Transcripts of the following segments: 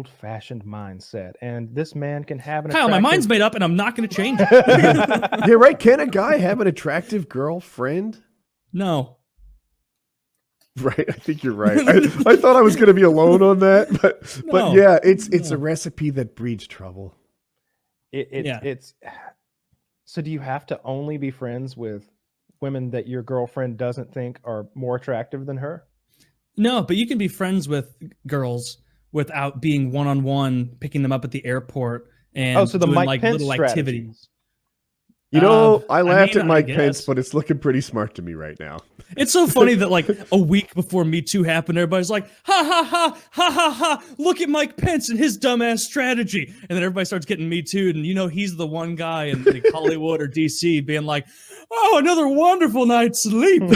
old-fashioned mindset, and this man can have an Kyle, my mind's made up, and I'm not going to change it. Yeah, right. Can a guy have an attractive girlfriend? No. Right, I think you're right. I thought I was going to be alone on that, but yeah, it's a recipe that breeds trouble. It's so do you have to only be friends with women that your girlfriend doesn't think are more attractive than her? No, but you can be friends with girls without being one-on-one, picking them up at the airport and so the doing Mike like Pence little strategy. activities. You know, I laughed I at Mike guess. Pence, but it's looking pretty smart to me right now. It's so funny that like a week before Me Too happened, everybody's like, ha ha ha, ha ha ha, look at Mike Pence and his dumbass strategy. And then everybody starts getting Me Too'd, and you know he's the one guy in like Hollywood or DC being like, oh, another wonderful night's sleep. Ooh,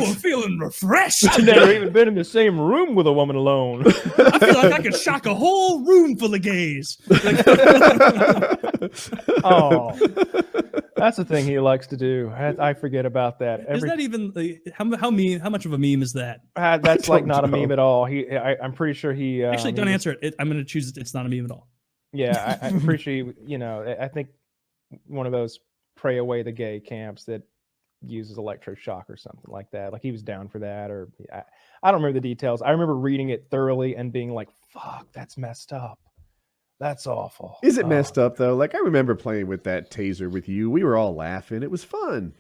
I'm feeling refreshed. I've never even been in the same room with a woman alone. I feel like I could shock a whole room full of gays. Oh, that's the thing he likes to do. I forget about that. Is that even how much of a meme is that? That's like not a meme at all. I'm pretty sure he actually don't answer it. I'm going to choose it's not a meme at all. Yeah, I'm pretty sure I think one of those pray away the gay camps that uses electroshock or something like that. Like he was down for that, or I don't remember the details. I remember reading it thoroughly and being like, "Fuck, that's messed up. That's awful." Is it messed up though? Like I remember playing with that taser with you. We were all laughing. It was fun.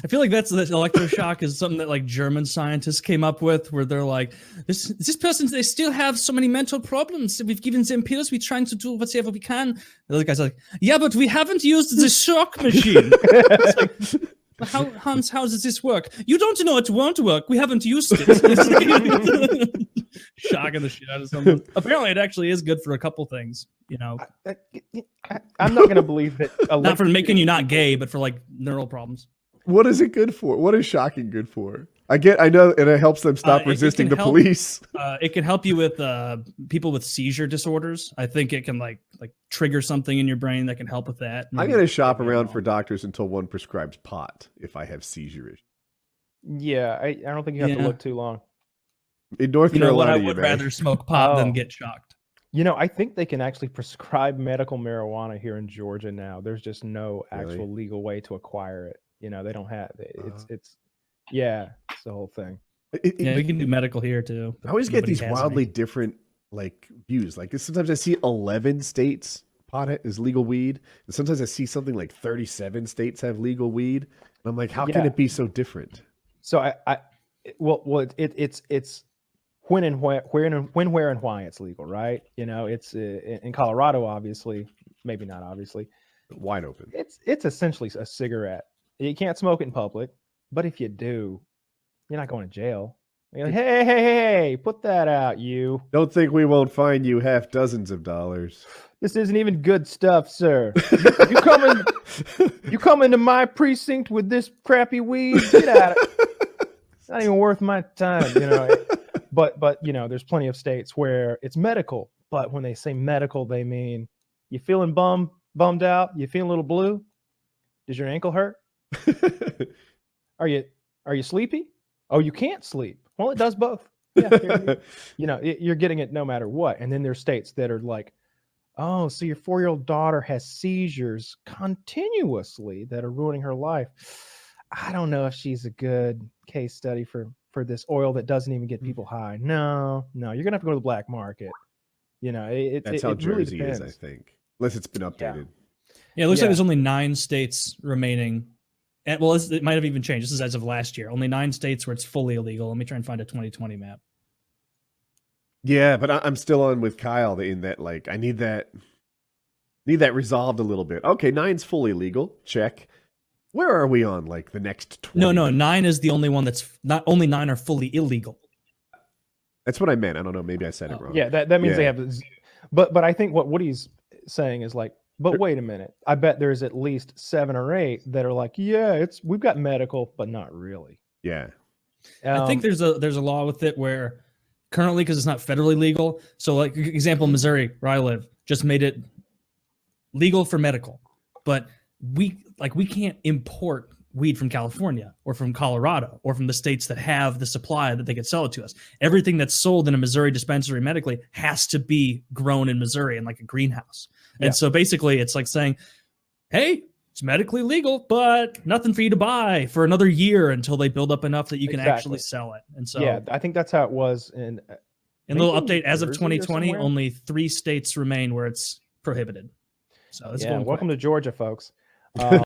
I feel like that's the electroshock is something that like German scientists came up with, where they're like, this person, they still have so many mental problems. We've given them pills. We're trying to do whatever we can. The other guy's like, yeah, but we haven't used the shock machine. Like, Hans, how does this work? You don't know it won't work. We haven't used it. Shocking the shit out of someone. Apparently, it actually is good for a couple things. You know, I'm not going to believe that. Not for making you not gay, but for like neural problems. What is it good for? What is shocking good for? I know, and it helps them stop resisting the police. It can help you with people with seizure disorders. I think it can like trigger something in your brain that can help with that. I'm going to shop around for doctors until one prescribes pot if I have seizure issues. Yeah, I don't think you have to look too long. In North Carolina, I would rather smoke pot than get shocked. I think they can actually prescribe medical marijuana here in Georgia now. There's just no actual legal way to acquire it. They don't have it's the whole thing. We can do medical here too. I always get these wildly different like views. Like sometimes I see 11 states pot is legal weed, and sometimes I see something like 37 states have legal weed, and I'm like, how can it be so different? So it's when, where, and why it's legal, right? It's in Colorado, obviously, maybe not obviously, wide open. It's essentially a cigarette. You can't smoke it in public, but if you do, you're not going to jail. You're like, hey, put that out, you. Don't think we won't fine you half dozens of dollars. This isn't even good stuff, sir. You come into my precinct with this crappy weed, get out of it. It's not even worth my time, But there's plenty of states where it's medical, but when they say medical, they mean you feeling bummed out, you feeling a little blue? Does your ankle hurt? Are you sleepy? Oh, you can't sleep. Well, it does both. Yeah, you're getting it no matter what. And then there's states that are like, oh, so your 4-year-old daughter has seizures continuously that are ruining her life. I don't know if she's a good case study for this oil that doesn't even get people high. No, you're gonna have to go to the black market. That's how Jersey is, I think, unless it's been updated. Yeah, it looks like there's only 9 states remaining. And, well, it might have even changed. This is as of last year. Only 9 states where it's fully illegal. Let me try and find a 2020 map. Yeah, but I'm still on with Kyle in that, like, I need that resolved a little bit. Okay, 9's fully legal. Check. Where are we on, like, the next 20? No, 9 is the only one that's not only 9 are fully illegal. That's what I meant. I don't know. Maybe I said it wrong. Yeah, that means they have. But I think what Woody's saying is like, but wait a minute. I bet there's at least 7 or 8 that are like, we've got medical, but not really. Yeah. I think there's a law with it where currently, because it's not federally legal. So like example, Missouri, where I live, just made it legal for medical, but we can't import weed from California or from Colorado or from the states that have the supply that they could sell it to us. Everything that's sold in a Missouri dispensary medically has to be grown in Missouri in like a greenhouse. Yeah. And so basically it's like saying, hey, it's medically legal, but nothing for you to buy for another year until they build up enough that you can actually sell it. And so yeah, I think that's how it was in little update as of Jersey or 2020, somewhere? only 3 states remain where it's prohibited. So it's Yeah, going welcome quick. to Georgia, folks.